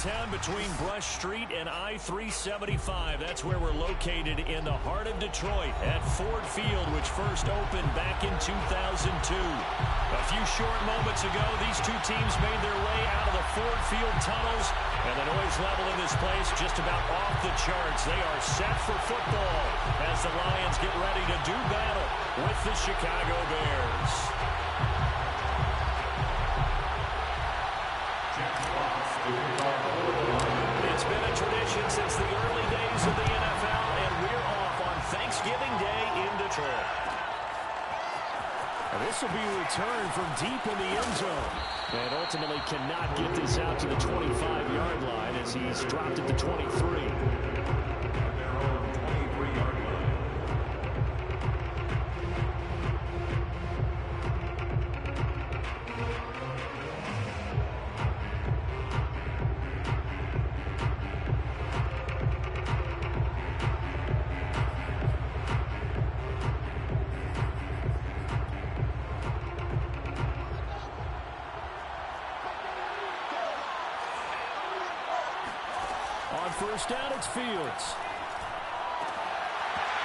downtown between Brush Street and I-375. That's where we're located in the heart of Detroit at Ford Field, which first opened back in 2002. A few short moments ago, these two teams made their way out of the Ford Field tunnels, and the noise level in this place just about off the charts. They are set for football as the Lions get ready to do battle with the Chicago Bears. It's been a tradition since the early days of the NFL, and we're off on Thanksgiving Day in Detroit. And this will be a return from deep in the end zone. And ultimately cannot get this out to the 25-yard line as he's dropped at the 23. First down, it's Fields.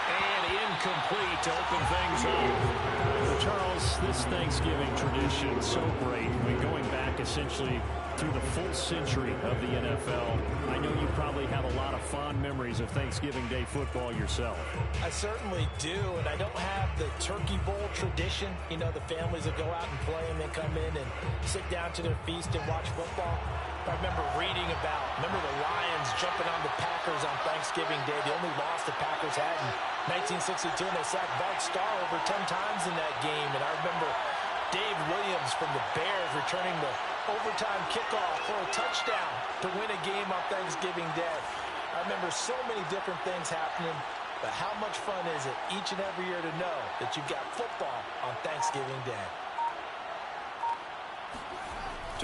And incomplete to open things up. Charles, this Thanksgiving tradition is so great. I mean, going back essentially through the full century of the NFL, I know you probably have a lot of fond memories of Thanksgiving Day football yourself. I certainly do, and I don't have the Turkey Bowl tradition. You know, the families will go out and play and then come in and sit down to their feast and watch football. I remember reading remember the Lions jumping on the Packers on Thanksgiving Day. The only loss the Packers had in 1962, and they sacked Bart Starr over 10 times in that game. And I remember Dave Williams from the Bears returning the overtime kickoff for a touchdown to win a game on Thanksgiving Day. I remember so many different things happening, but how much fun is it each and every year to know that you've got football on Thanksgiving Day?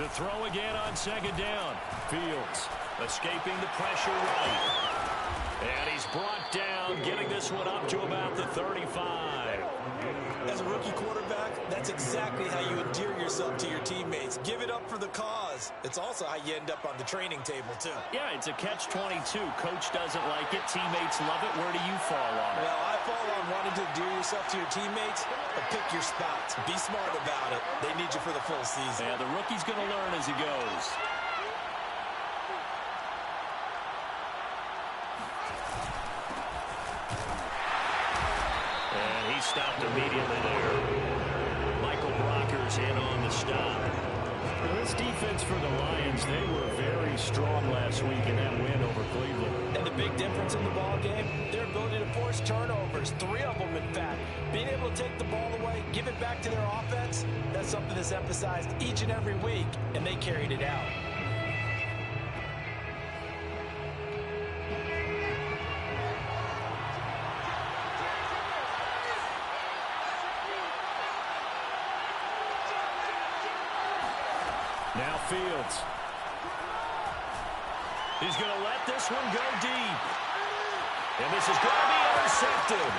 To throw again on second down. Fields escaping the pressure right. And he's brought down, getting this one up to about the 35. As a rookie quarterback, that's exactly how you endear yourself to your teammates. Give it up for the cause. It's also how you end up on the training table, too. Yeah, it's a catch-22. Coach doesn't like it. Teammates love it. Where do you fall on it? Well, I fall on wanting to endear yourself to your teammates, but pick your spots. Be smart about it. They need you for the full season. Yeah, the rookie's going to learn as he goes. Stopped immediately there. Michael Brocker's in on the stop. Well, this defense for the Lions, they were very strong last week in that win over Cleveland. And the big difference in the ball game, their ability to force turnovers, 3 of them in fact. Being able to take the ball away, give it back to their offense, that's something that's emphasized each and every week, and they carried it out. Now Fields. He's going to let this one go deep. And this is going to be intercepted.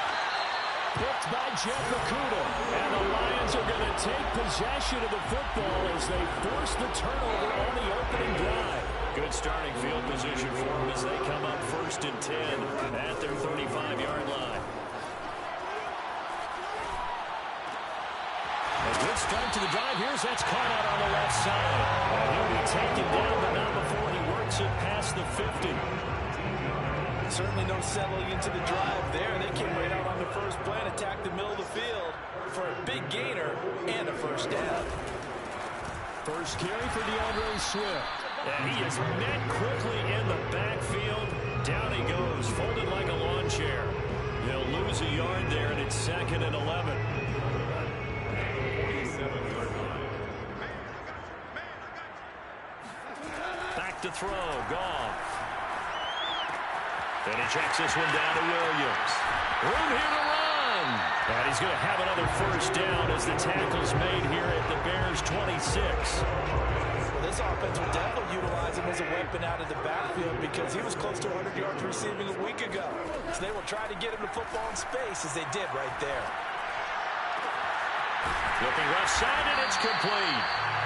Picked by Jeff Okudah. And the Lions are going to take possession of the football as they force the turnover on the opening drive. Good starting field position for them as they come up 1st and 10 at their 35-yard line. A good start to the drive. That's caught out on the left side. And he'll be taken down, but not before he works it past the 50. Certainly no settling into the drive there. They came right out on the first play and attacked the middle of the field for a big gainer and a first down. First carry for DeAndre Swift. And he is met quickly in the backfield. Down he goes, folded like a lawn chair. They'll lose a yard there, and it's 2nd and 11. To throw, Goff. And he checks this one down to Williams. Room here to run. And he's going to have another first down as the tackle's made here at the Bears' 26. Well, this offense will definitely utilize him as a weapon out of the backfield because he was close to 100 yards receiving a week ago. So they will try to get him to football in space as they did right there. Looking left side, and it's complete.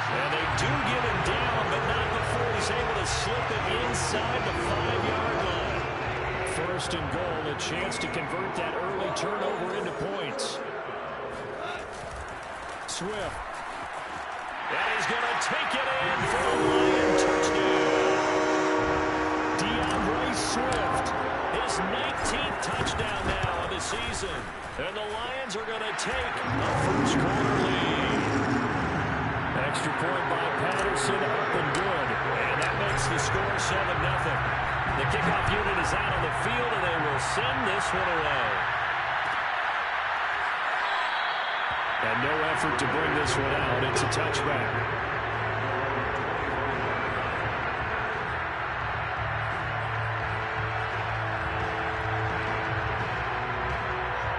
And they do get him down, but not before he's able to slip it inside the 5-yard line. First and goal, a chance to convert that early turnover into points. Swift. And he's going to take it in for a Lion touchdown. Swift, his 19th touchdown now of the season. And the Lions are going to take a first-quarter lead. Extra point by Patterson, up and good. And that makes the score 7-0. The kickoff unit is out on the field, and they will send this one away. And no effort to bring this one out. It's a touchback.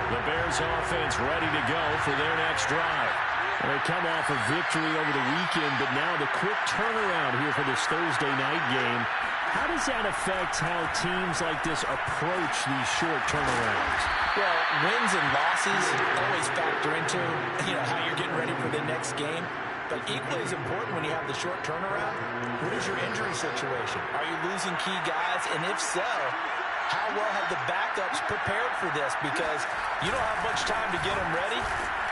The Bears offense ready to go for their next drive. They come off a victory over the weekend, but now the quick turnaround here for this Thursday night game. How does that affect how teams like this approach these short turnarounds? Well, wins and losses always factor into, how you're getting ready for the next game. But equally as important when you have the short turnaround, what is your injury situation? Are you losing key guys? And if so, how well have the backups prepared for this? Because you don't have much time to get them ready.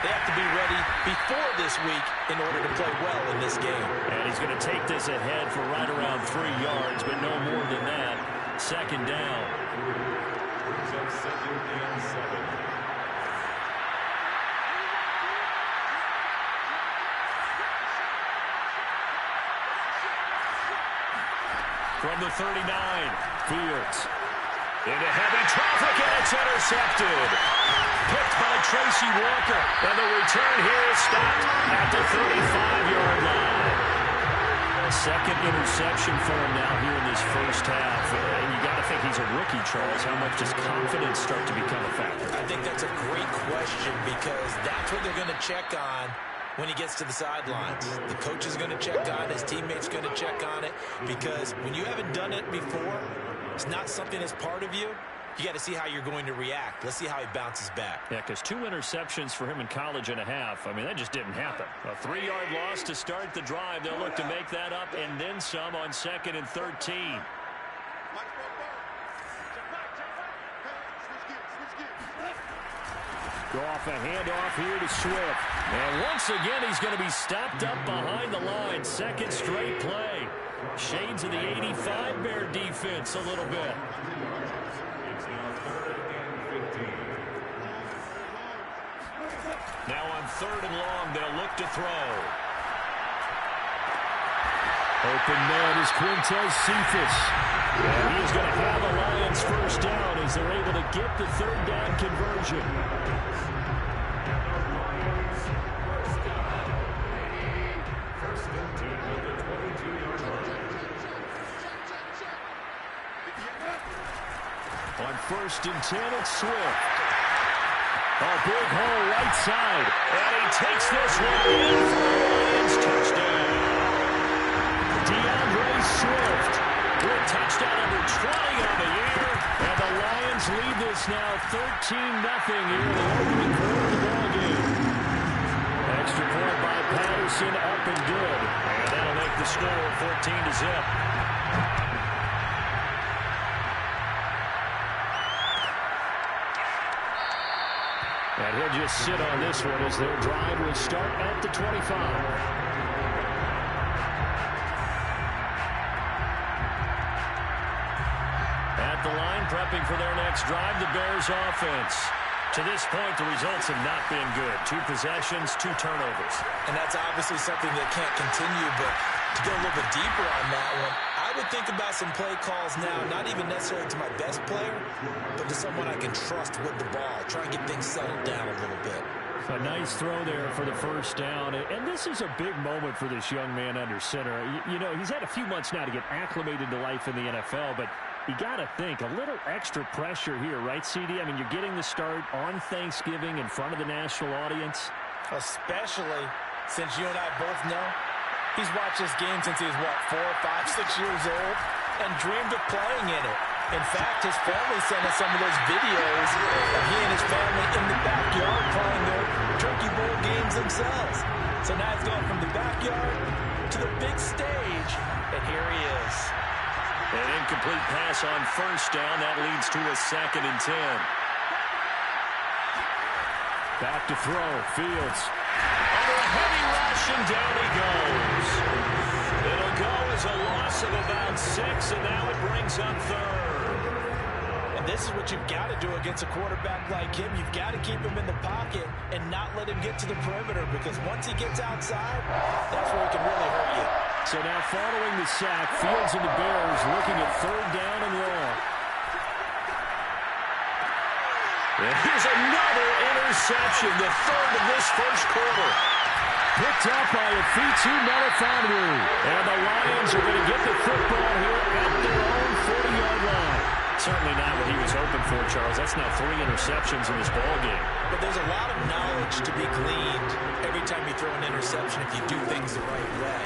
They have to be ready before this week in order to play well in this game. And he's going to take this ahead for right around 3 yards, but no more than that. Second down. From the 39, Fields. Into heavy traffic, and it's intercepted. Picked by Tracy Walker. And the return here is stopped at the 35-yard line. Second interception for him now here in this first half. And you got to think he's a rookie, Charles. How much does confidence start to become a factor? I think that's a great question because that's what they're going to check on when he gets to the sidelines. The coach is going to check on it. His teammates going to check on it. Because when you haven't done it before, it's not something that's part of you. You got to see how you're going to react. Let's see how he bounces back. Yeah, because 2 interceptions for him in college and a half. I mean, that just didn't happen. A 3-yard loss to start the drive. They'll look to make that up and then some on 2nd and 13. Go off a handoff here to Swift. And once again, he's going to be stopped up behind the line. Second straight play. Shades of the 85 Bear defense a little bit. Now on 3rd and long, they'll look to throw. Open man is Quintez Cephas. And he's going to have a Lions first down as they're able to get the 3rd down conversion. On 1st and 10, it's Swift. A big hole right side. And he takes this one in for the Lions touchdown. Swift with touchdown number 20 on the year. And the Lions lead this now 13-0 here in the opening quarter of the ballgame. Extra point by Patterson, up and good. And that'll make the score 14-0. And he'll just sit on this one as their drive will start at the 25. At the line, prepping for their next drive, the Bears offense. To this point, the results have not been good. 2 possessions, 2 turnovers. And that's obviously something that can't continue, but to go a little bit deeper on that one, I would think about some play calls now, not even necessarily to my best player, but to someone I can trust with the ball. Try and get things settled down a little bit. A nice throw there for the first down. And this is a big moment for this young man under center. You know, he's had a few months now to get acclimated to life in the NFL, but you got to think, a little extra pressure here, right, CD? I mean, you're getting the start on Thanksgiving in front of the national audience. Especially since you and I both know he's watched this game since he was, 4, 5, 6 years old and dreamed of playing in it. In fact, his family sent us some of those videos of he and his family in the backyard playing their Turkey Bowl games themselves. So now he's going from the backyard to the big stage, and here he is. incomplete pass on first down. That leads to a 2nd and 10. Back to throw. Fields. Under a heavy rush, and down he goes. It'll go as a loss of about 6, and now it brings up 3rd. And this is what you've got to do against a quarterback like him. You've got to keep him in the pocket and not let him get to the perimeter, because once he gets outside, that's where he can really hurt you. So now following the sack, Fields and the Bears looking at 3rd down and long. And here's another interception, the 3rd of this first quarter. Picked up by a Fitu Melifonwu. And the Lions are going to get the football here at their own 40-yard line. Certainly not what he was hoping for, Charles. That's now 3 interceptions in this ballgame. But there's a lot of knowledge to be gleaned every time you throw an interception if you do things the right way.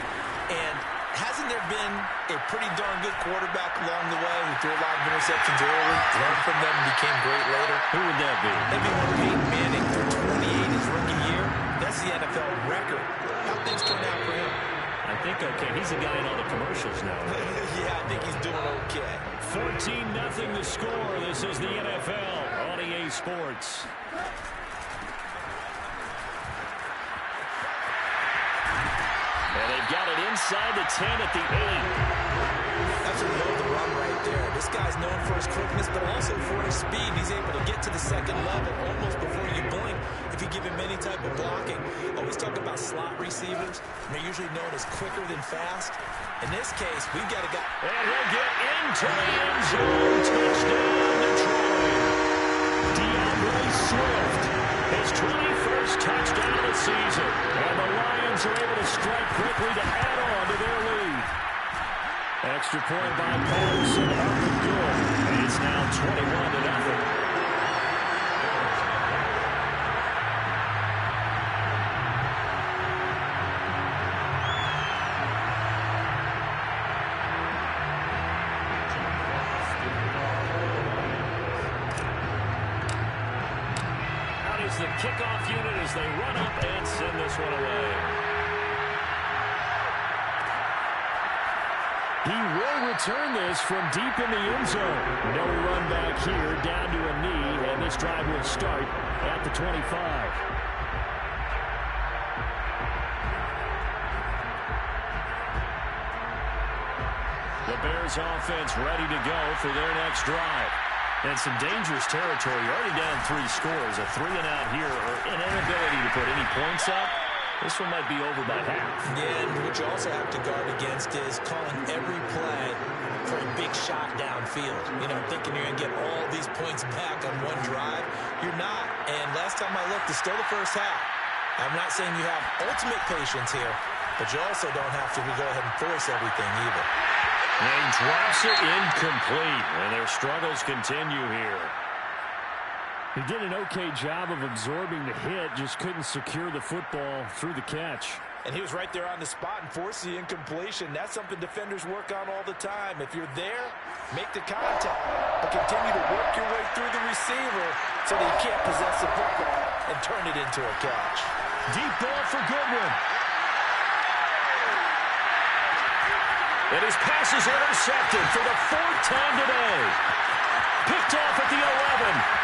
And hasn't there been a pretty darn good quarterback along the way who threw a lot of interceptions early, learned from them, and became great later? Who would that be? Maybe Peyton Manning threw 28 his rookie year. That's the NFL record. How things turn out for him? I think okay. He's the guy in all the commercials now. Yeah, I think he's doing okay. 14-0 the score. This is the NFL on EA Sports. And they've got it inside the 10 at the 8. That's a load to run right there. This guy's known for his quickness, but also for his speed. He's able to get to the 2nd level almost before you blink if you give him any type of blocking. Always talk about slot receivers. They're usually known as quicker than fast. In this case, we've got a guy. And he'll get into the end zone. Touchdown, Detroit. DeAndre Swift, his 21st touchdown of the season. And the Lions are able to strike quickly to add on to their lead. Extra point by Patterson. Up and good. And it's now 21-0. The kickoff unit as they run up and send this one away. He will return this from deep in the end zone. No run back here, down to a knee, and this drive will start at the 25. The Bears offense ready to go for their next drive. And some dangerous territory. You're already down 3 scores. A 3-and-out here, or an inability to put any points up. This one might be over by half. Yeah, and what you also have to guard against is calling every play for a big shot downfield. You know, thinking you're going to get all these points back on one drive. You're not. And last time I looked, it's still the first half. I'm not saying you have ultimate patience here, but you also don't have to go ahead and force everything either. And he drops it incomplete, and their struggles continue here. He did an okay job of absorbing the hit, just couldn't secure the football through the catch. And he was right there on the spot and forced the incompletion. That's something defenders work on all the time. If you're there, make the contact, but continue to work your way through the receiver so that you can't possess the football and turn it into a catch. Deep ball for Goodwin. And his pass is intercepted for the 4th time today. Picked off at the 11.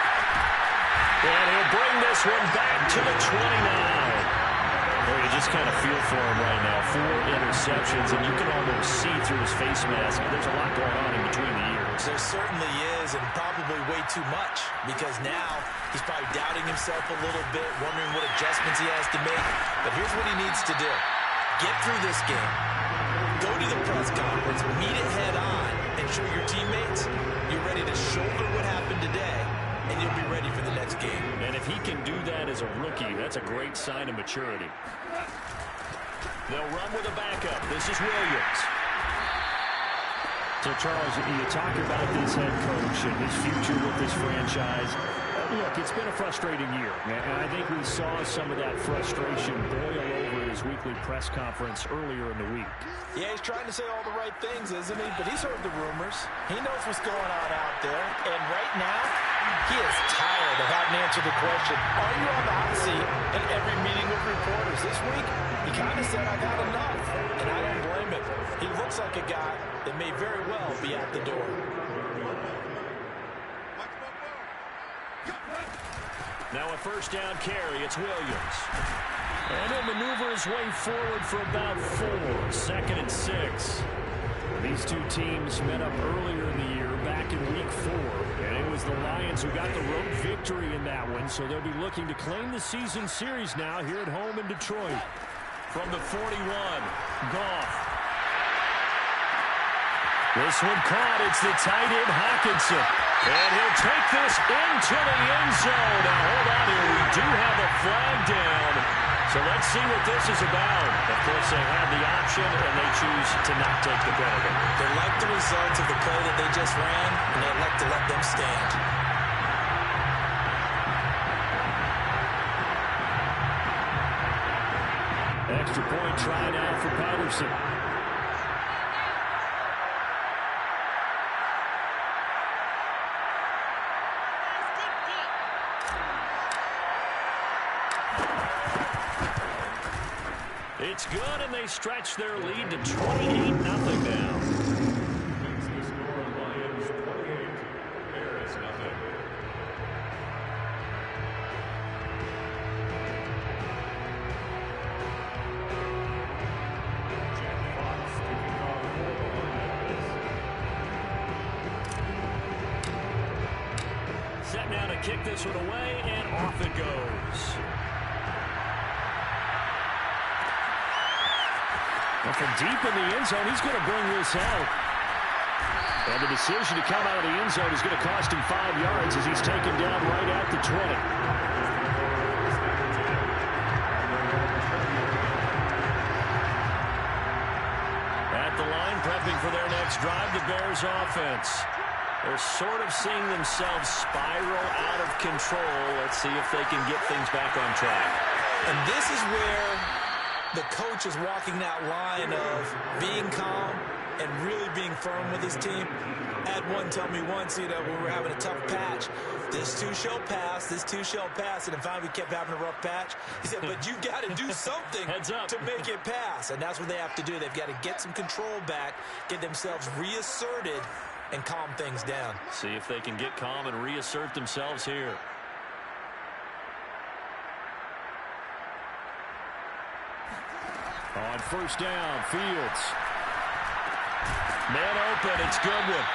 And he'll bring this one back to the 29. Well, you just kind of feel for him right now. 4 interceptions, and you can almost see through his face mask. There's a lot going on in between the ears. There certainly is, and probably way too much, because now he's probably doubting himself a little bit, wondering what adjustments he has to make. But here's what he needs to do. Get through this game. Go to the press conference, meet it head on, and show your teammates you're ready to shoulder what happened today, and you'll be ready for the next game. And if he can do that as a rookie, that's a great sign of maturity. They'll run with a backup. This is Williams. So, Charles, you talk about this head coach and his future with this franchise. Look, it's been a frustrating year, and I think we saw some of that frustration boil over his weekly press conference earlier in the week. Yeah, he's trying to say all the right things, isn't he? But he's heard the rumors. He knows what's going on out there. And right now, he is tired of having to answer the question, are you on the hot seat in every meeting with reporters? This week, he kind of said, I got enough. And I don't blame him. He looks like a guy that may very well be out the door. Now a first down carry. It's Williams. And he'll maneuver his way forward for about 4. 2nd and 6. These two teams met up earlier in the year, back in week 4. And it was the Lions who got the road victory in that one, so they'll be looking to claim the season series now here at home in Detroit. From the 41, Goff. This one caught. It's the tight end, Hawkinson. And he'll take this into the end zone. Now, hold on here. We do have a flag down. So let's see what this is about. Of course, they had the option, and they choose to not take the penalty. They like the results of the play that they just ran, and they like to let them stand. Extra point try now for Patterson. It's good, and they stretch their lead to 28-0 now. Set now to kick this one away, and off it goes. From deep in the end zone, he's going to bring this out. And the decision to come out of the end zone is going to cost him 5 yards as he's taken down right at the 20. At the line, prepping for their next drive, the Bears offense. They're sort of seeing themselves spiral out of control. Let's see if they can get things back on track. And this is where the coach is walking that line of being calm and really being firm with his team. Had one tell me once, when we were having a tough patch, this too shall pass, this too shall pass. And in fact, we kept having a rough patch. He said, but you got to do something to make it pass. And that's what they have to do. They've got to get some control back, get themselves reasserted, and calm things down. See if they can get calm and reassert themselves here. On first down, Fields. Man open, it's Goodwin.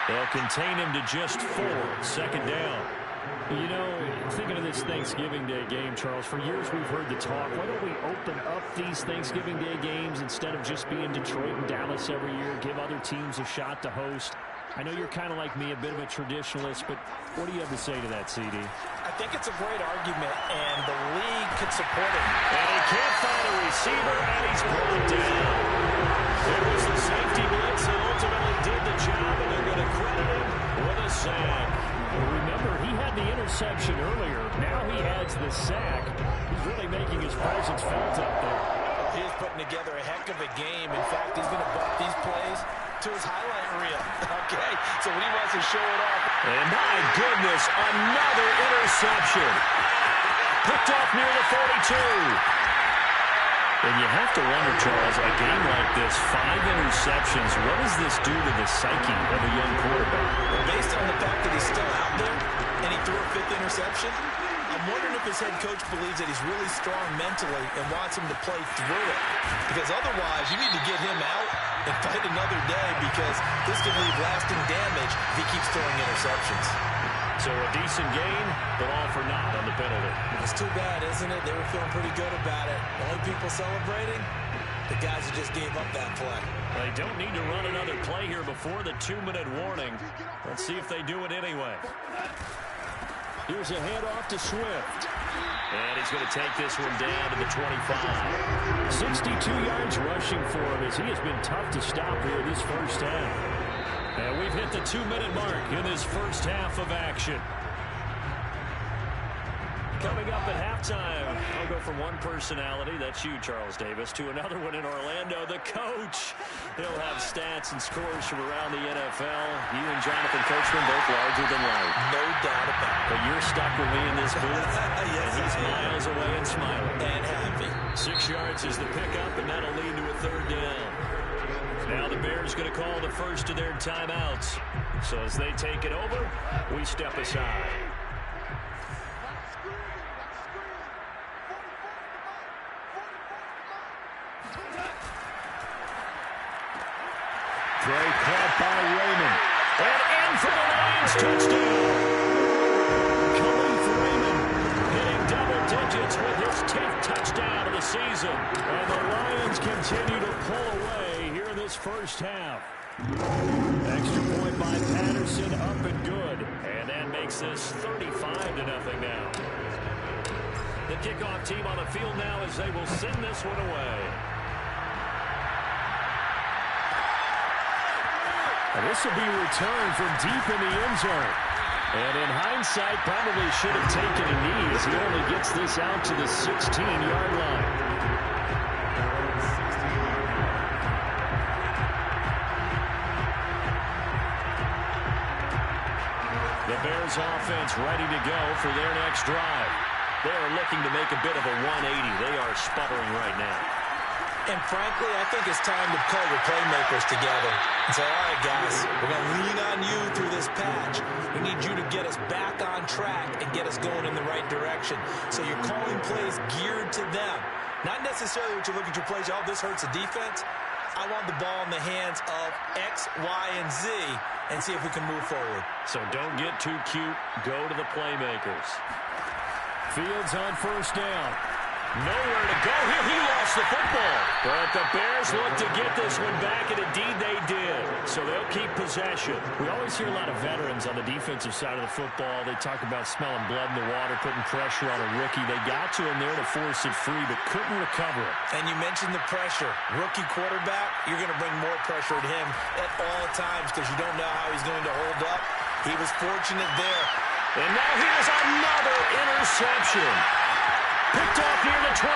They'll contain him to just 4. 2nd down. You know, thinking of this Thanksgiving Day game, Charles, for years we've heard the talk, why don't we open up these Thanksgiving Day games instead of just being Detroit and Dallas every year, give other teams a shot to host? I know you're kind of like me, a bit of a traditionalist, but what do you have to say to that, CD? I think it's a great argument, and the league could support it. And he can't find a receiver, and he's brought down. It was the safety blitz that ultimately did the job, and they're going to credit him with a sack. Remember, he had the interception earlier. Now he adds the sack. He's really making his presence felt out there. He is putting together a heck of a game. In fact, he's going to bump these plays to his highlight reel. Okay, so when he wants to show it off. And my goodness, another interception. Picked off near the 42. And you have to wonder, Charles, a game like this, 5 interceptions, what does this do to the psyche of a young quarterback? Well, based on the fact that he's still out there and he threw a 5th interception, I'm wondering if his head coach believes that he's really strong mentally and wants him to play through it. Because otherwise, you need to get him out and fight another day, because this could leave lasting damage if he keeps throwing interceptions. So a decent gain, but all for naught on the penalty. It's too bad, isn't it? They were feeling pretty good about it. The only people celebrating, the guys who just gave up that play. They don't need to run another play here before the 2-minute warning. Let's see if they do it anyway. Here's a handoff to Swift. And he's going to take this one down to the 25. 62 yards rushing for him as he has been tough to stop here this first half. And we've hit the 2-minute mark in this first half of action. Coming up at halftime, I'll go from one personality, that's you, Charles Davis, to another one in Orlando, the coach. He'll have stats and scores from around the NFL. You and Jonathan Coachman both larger than life. No doubt about it. But you're stuck with me in this booth. Yes, and he's miles away and smiling. And happy. 6 yards is the pickup, and that'll lead to a third down. Now the Bears going to call the first of their timeouts. So as they take it over, we step aside. Great caught by Raymond. And in for the Lions touchdown. Khalif Raymond hitting double digits with his 10th touchdown of the season. And the Lions continue to pull away here in this first half. Extra point by Patterson, up and good. And that makes this 35-0 now. The kickoff team on the field now as they will send this one away. And this will be returned from deep in the end zone. And in hindsight, probably should have taken a knee as he only gets this out to the 16-yard line. The Bears offense ready to go for their next drive. They are looking to make a bit of a 180. They are sputtering right now. And frankly, I think it's time to call your playmakers together and say, all right, guys, we're going to lean on you through this patch. We need you to get us back on track and get us going in the right direction. So you're calling plays geared to them. Not necessarily what you look at your plays, oh, this hurts the defense. I want the ball in the hands of X, Y, and Z and see if we can move forward. So don't get too cute. Go to the playmakers. Fields on first down. Nowhere to go here. He lost the football. But the Bears look to get this one back, and indeed they did. So they'll keep possession. We always hear a lot of veterans on the defensive side of the football. They talk about smelling blood in the water, putting pressure on a rookie. They got to him there to force it free, but couldn't recover it. And you mentioned the pressure. Rookie quarterback, you're going to bring more pressure at him at all times because you don't know how he's going to hold up. He was fortunate there. And now here's another interception. Picked off near the 29.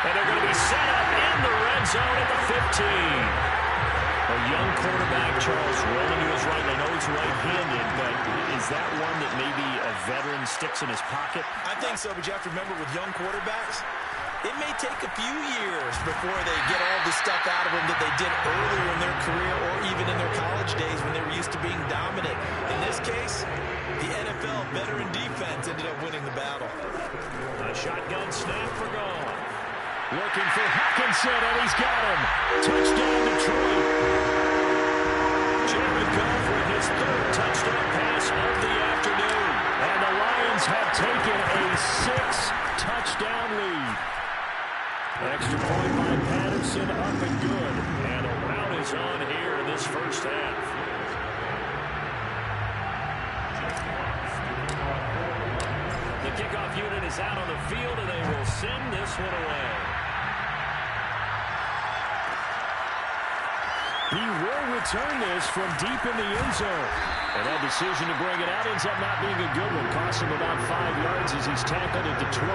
And they're going to be set up in the red zone at the 15. A young quarterback, Charles, rolling to his right. I know he's right-handed, but is that one that maybe a veteran sticks in his pocket? I think so, but you have to remember with young quarterbacks, it may take a few years before they get all the stuff out of them that they did earlier in their career or even in their college days when they were used to being dominant. In this case, the NFL veteran defense ended up winning the battle. A shotgun snap for Goff. Looking for Hawkinson, and he's got him. Touchdown, Detroit. Jared Goff with his third touchdown pass of the afternoon. And the Lions have taken a 6-touchdown lead. Extra point by Patterson, up and good. And a rout is on here in this first half. The kickoff unit is out on the field, and they will send this one away. He will return this from deep in the end zone. And that decision to bring it out ends up not being a good one. Costs him about 5 yards as he's tackled at the 20.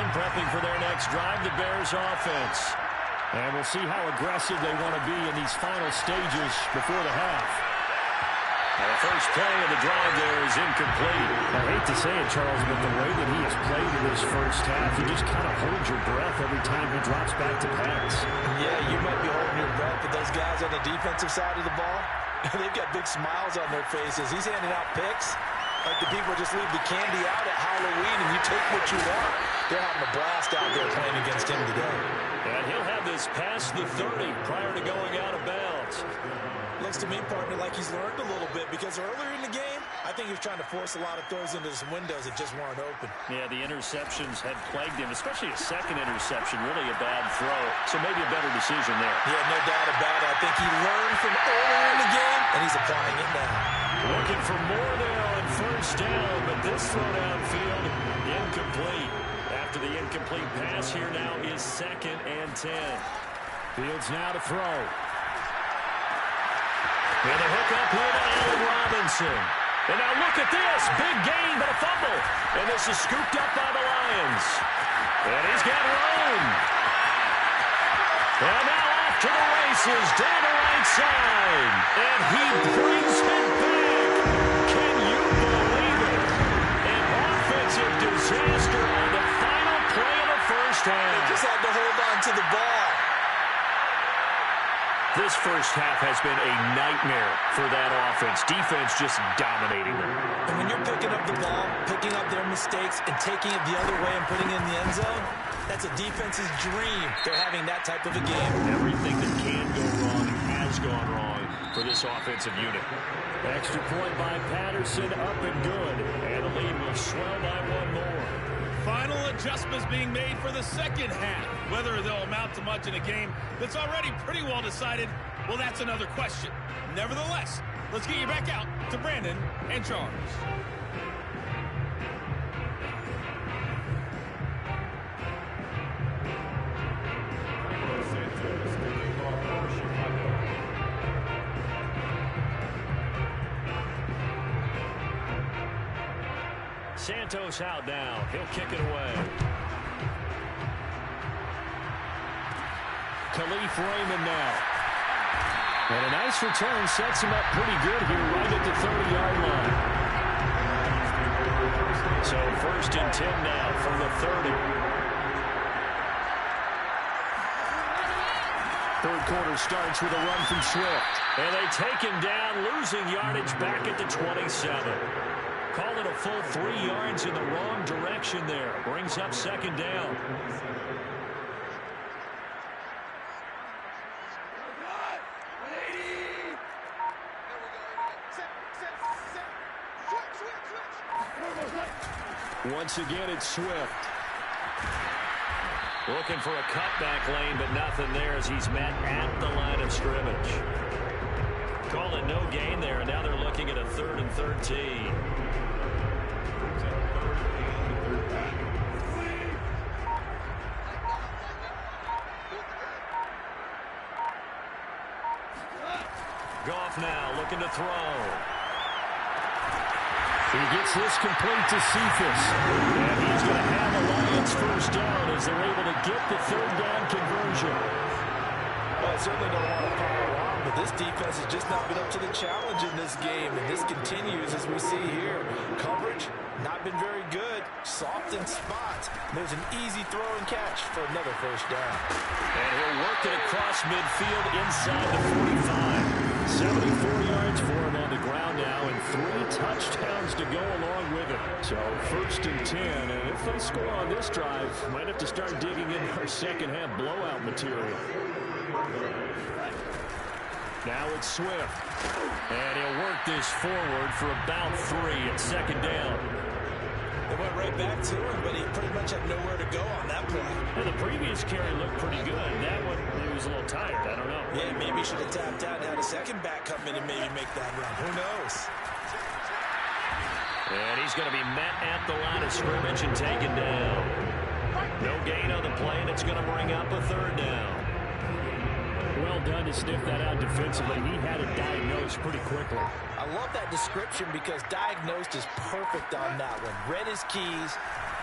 Prepping for their next drive, the Bears offense. And we'll see how aggressive they want to be in these final stages before the half. And the first play of the drive there is incomplete. I hate to say it, Charles, but the way that he has played in this first half, you just kind of hold your breath every time he drops back to pass. Yeah, you might be holding your breath, but those guys on the defensive side of the ball, they've got big smiles on their faces. He's handing out picks like the people just leave the candy out at Halloween and you take what you want. They're having a blast out there playing against him today. And he'll have this past the 30 prior to going out of bounds. Looks to me, partner, like he's learned a little bit because earlier in the game, I think he was trying to force a lot of throws into some windows that just weren't open. Yeah, the interceptions had plagued him, especially a second interception, really a bad throw. So maybe a better decision there. Yeah, no doubt about it. I think he learned from earlier in the game, and he's applying it now. Looking for more there on first down, but this throw downfield, incomplete. After the incomplete pass, here now is 2nd and 10. Fields now to throw. And a hook up here to Allen Robinson. And now look at this. Big gain, but a fumble. And this is scooped up by the Lions. And he's got room. And now off to the races down the right side. And he brings it back. Can you believe it? An offensive disaster on the final play of the first half. They just had to hold on to the ball. This first half has been a nightmare for that offense. Defense just dominating them. And when you're picking up the ball, picking up their mistakes, and taking it the other way and putting it in the end zone, that's a defense's dream. They're having that type of a game. Everything that can go wrong has gone wrong for this offensive unit. Extra point by Patterson, up and good. And the lead will swell by one more. Final adjustments being made for the second half. Whether they'll amount to much in a game that's already pretty well decided, well, that's another question. Nevertheless, let's get you back out to Brandon and Charles. Santos out now. He'll kick it away. Khalif Raymond now. And a nice return sets him up pretty good here right at the 30-yard line. So 1st and 10 now from the 30. Third quarter starts with a run from Swift. And they take him down, losing yardage back at the 27. Call it a full 3 yards in the wrong direction there. Brings up 2nd down. Once again, it's Swift. Looking for a cutback lane, but nothing there as he's met at the line of scrimmage. Call it no gain there, and now they're looking at a 3rd and 13. Goff now looking to throw. He gets this complete to Cephas. And he's going to have a Lions first down as they're able to get the 3rd down conversion. Well, I certainly don't want to pile on, but this defense has just not been up to the challenge in this game, and this continues as we see here. Coverage, not been very good. Soft in spots. There's an easy throw and catch for another first down. And he'll work it across midfield inside the 45. 74 yards for him on the ground now, and 3 touchdowns to go along with it. So 1st and 10, and if they score on this drive, might have to start digging in our second half blowout material. Now it's Swift. And he'll work this forward for about 3 at 2nd down. They went right back to him, but he pretty much had nowhere to go on that play. And the previous carry looked pretty good. That one, he was a little tired. I don't know. Yeah, maybe he should have tapped out and had a second back come in and maybe make that run. Who knows? And he's going to be met at the line of scrimmage and taken down. No gain on the play, and it's going to bring up a 3rd down. Well done to sniff that out defensively. He had it diagnosed pretty quickly. I love that description because diagnosed is perfect on that one. Read his keys,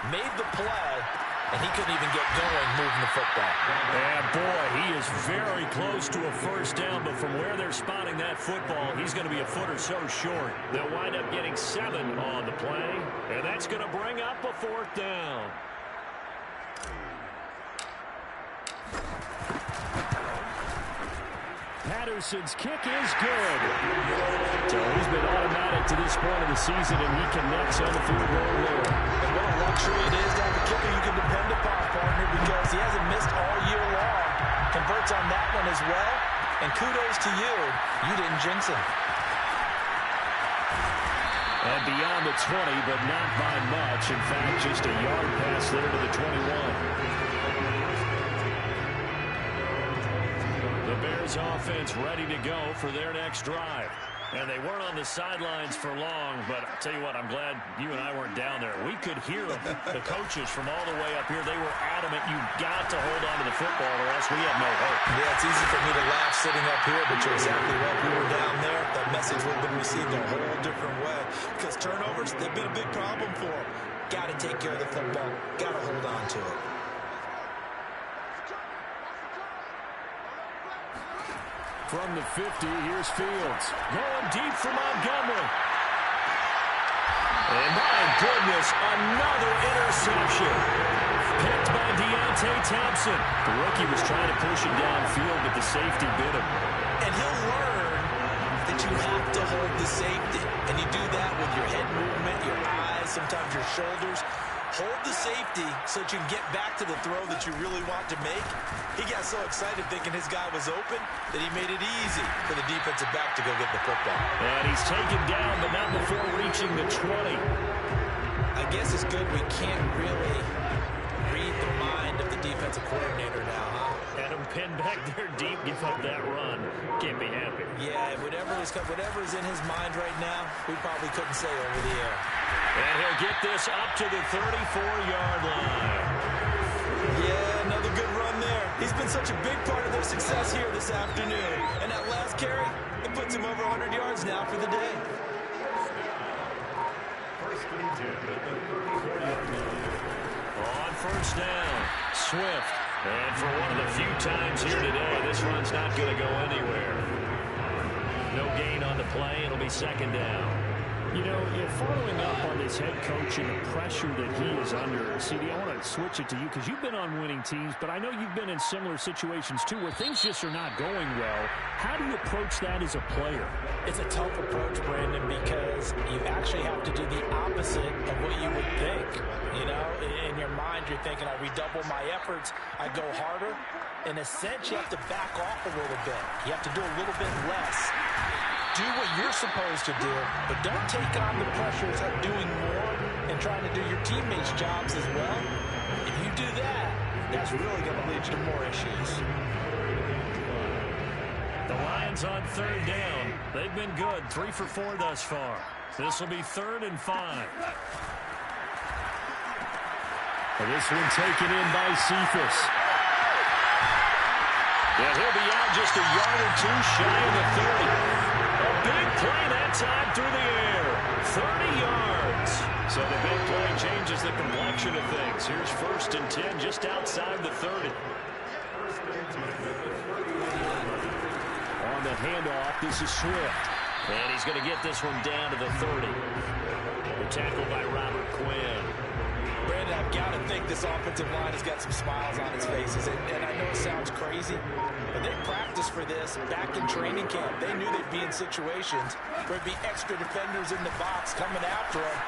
made the play, and he couldn't even get going moving the football. And boy, he is very close to a first down, but from where they're spotting that football, he's going to be a foot or so short. They'll wind up getting 7 on the play, and that's going to bring up a 4th down. Patterson's kick is good. So he's been automatic to this point of the season, and he connects on the field goal there. And what a luxury it is to have a kicker you can depend upon, partner, because he hasn't missed all year long. Converts on that one as well. And kudos to you. You didn't jinx him. And beyond the 20, but not by much. In fact, just a yard pass there to the 21. The Bears offense ready to go for their next drive. And they weren't on the sidelines for long, but I'll tell you what, I'm glad you and I weren't down there. We could hear them, the coaches from all the way up here. They were adamant, you've got to hold on to the football or else we have no hope. Yeah, it's easy for me to laugh sitting up here, but you're exactly right. We were down there. That message would have been received a whole different way. Because turnovers, they've been a big problem for them. Got to take care of the football. Got to hold on to it. From the 50, here's Fields. Going deep for Montgomery. And my goodness, another interception. Picked by Deontay Thompson. The rookie was trying to push it downfield, but the safety bit him. And he'll learn that you have to hold the safety. And you do that with your head movement, your eyes, sometimes your shoulders. Hold the safety so that you can get back to the throw that you really want to make. He got so excited thinking his guy was open that he made it easy for the defensive back to go get the football. And he's taken down, but not before reaching the 20. I guess it's good we can't really read the mind of the defensive coordinator now, huh? Had him pinned back there deep, give up that run. Can't be happy. Yeah, whatever is in his mind right now, we probably couldn't say over the air. And he'll get this up to the 34-yard line. Yeah, another good run there. He's been such a big part of their success here this afternoon. And that last carry, it puts him over 100 yards now for the day. On first down, Swift. And for one of the few times here today, this run's not going to go anywhere. No gain on the play. It'll be second down. You know, following up on this head coach and the pressure that he is under, CD, I want to switch it to you because you've been on winning teams, but I know you've been in similar situations too where things just are not going well. How do you approach that as a player? It's a tough approach, Brandon, because you actually have to do the opposite of what you would think. You know, in your mind, you're thinking, I redouble my efforts, I go harder. In a sense, you have to back off a little bit. You have to do a little bit less. Do what you're supposed to do, but don't take on the pressures of doing more and trying to do your teammates' jobs as well. If you do that, that's really going to lead you to more issues. The Lions on third down. They've been good, 3 for 4 thus far. This will be 3rd and 5. And this one taken in by Cephas. Yeah, he'll be out just a yard or two shy of the 30. A big play that time through the air. 30 yards. So the big play changes the complexion of things. Here's 1st and 10 just outside the 30. On the handoff, this is Swift. And he's going to get this one down to the 30. The tackle by Robert Quinn. Brandon, I've got to think this offensive line has got some smiles on its faces. And I know it sounds crazy, but they practiced for this back in training camp. They knew they'd be in situations where there'd be extra defenders in the box coming after them,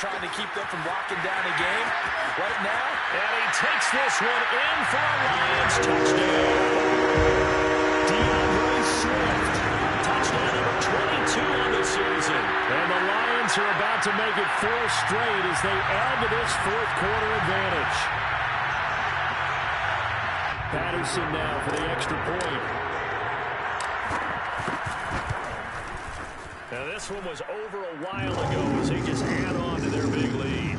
trying to keep them from locking down the game. Right now, and he takes this one in for a Lions touchdown. DeAndre Swift. Touchdown number 22 on the season. And the Lions are about to make it 4 straight as they add to this 4th quarter advantage. Patterson now for the extra point. Now this one was over a while ago as they just add on to their big lead.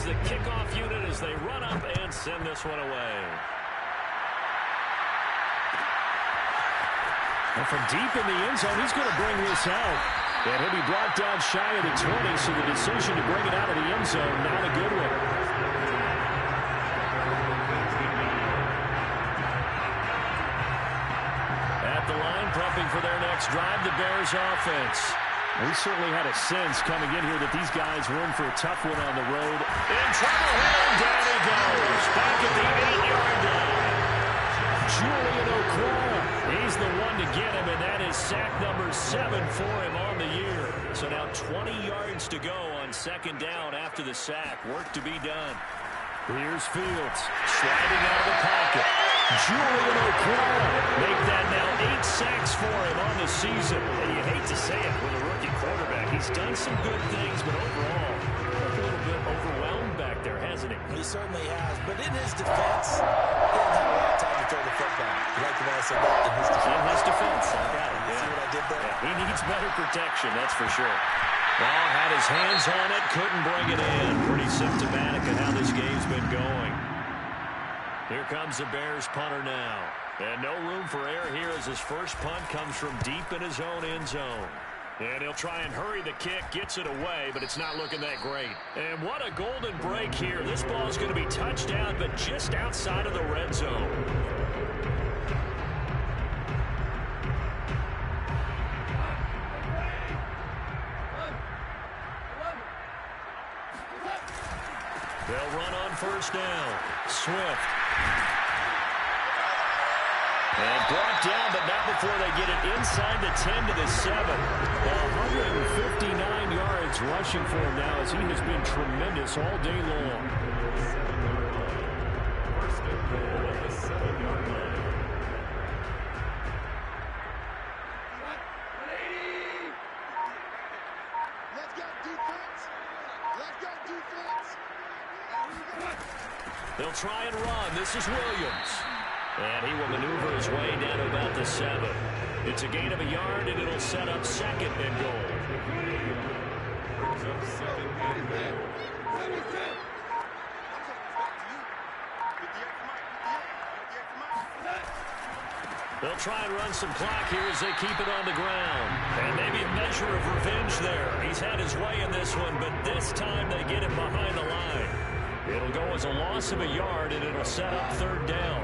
The kickoff unit as they run up and send this one away. And from deep in the end zone, he's going to bring this out. And he'll be brought down shy of the 20, so the decision to bring it out of the end zone, not a good one. At the line, prepping for their next drive, the Bears offense. We certainly had a sense coming in here that these guys were in for a tough one on the road. In trouble here, and down he goes. Back at the 8-yard line. Julian Okwara. He's the one to get him, and that is sack number 7 for him on the year. So now 20 yards to go on on second down after the sack. Work to be done. Here's Fields sliding out of the pocket. Julian O'Connell make that now 8 sacks for him on the season. And you hate to say it with a rookie quarterback. He's done some good things, but overall, a little bit overwhelmed back there, hasn't he? He certainly has. But in his defense, he didn't have a lot of time to throw the football. You like the way I said that? In his defense. In his defense. I got it. See what I did there? Yeah, he needs better protection, that's for sure. Well, had his hands on it, couldn't bring it in. Pretty symptomatic of how this game's been going. Here comes the Bears punter now. And no room for error here as his first punt comes from deep in his own end zone. And he'll try and hurry the kick, gets it away, but it's not looking that great. And what a golden break here. This ball is going to be touchdown, but just outside of the red zone. They'll run on first down. Swift. And brought down, but not before they get it inside the 10 to the 7. 159 yards rushing for him now as he has been tremendous all day long. They'll try and run. This is Williams. And he will maneuver his way down to about the 7. It's a gain of a yard, and it'll set up second and goal. They'll try and run some clock here as they keep it on the ground. And maybe a measure of revenge there. He's had his way in this one, but this time they get him behind the line. It'll go as a loss of a yard, and it'll set up third down.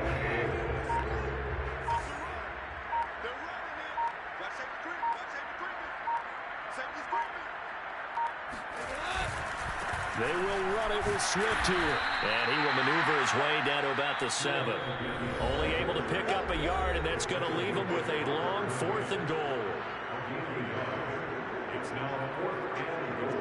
They will run it with Swift here. And he will maneuver his way down to about the 7. Only able to pick up a yard, and that's going to leave him with a long 4th and goal. It's now 4th and goal.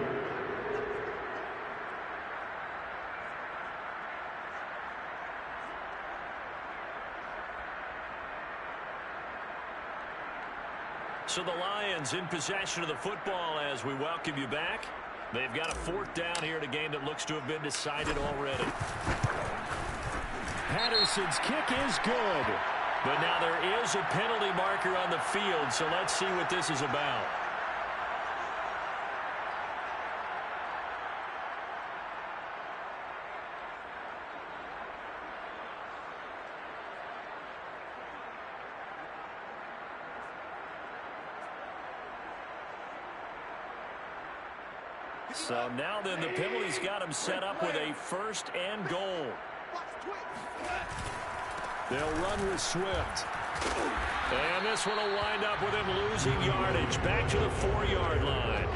So the Lions in possession of the football as we welcome you back. They've got a 4th down here in a game that looks to have been decided already. Patterson's kick is good. But now there is a penalty marker on the field, so let's see what this is about. So now then the penalty's got him set up with a 1st and goal. They'll run with Swift. And this one will wind up with him losing yardage back to the 4-yard line.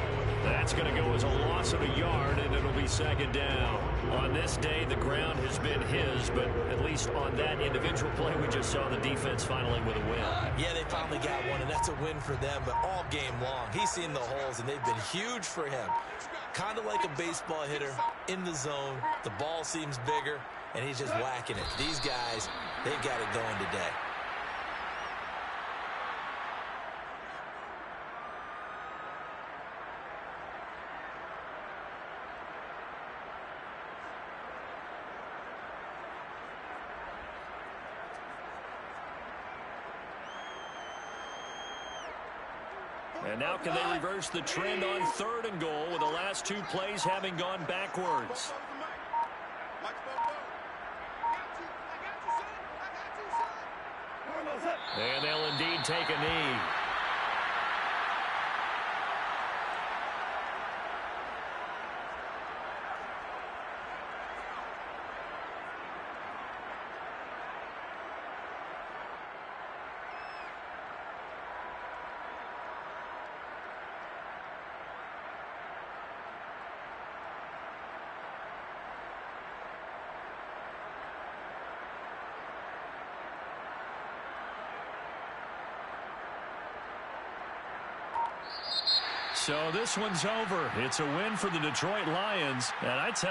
That's going to go as a loss of a yard, and it'll be second down. On this day, the ground has been his, but at least on that individual play, we just saw the defense finally with a win. Yeah, they finally got one, and that's a win for them, but all game long, he's seen the holes, and they've been huge for him. Kind of like a baseball hitter in the zone. The ball seems bigger, and he's just whacking it. These guys, they've got it going today. And now can they reverse the trend on 3rd and goal with the last 2 plays having gone backwards? And they'll indeed take a knee. So this one's over. It's a win for the Detroit Lions. And I tell you,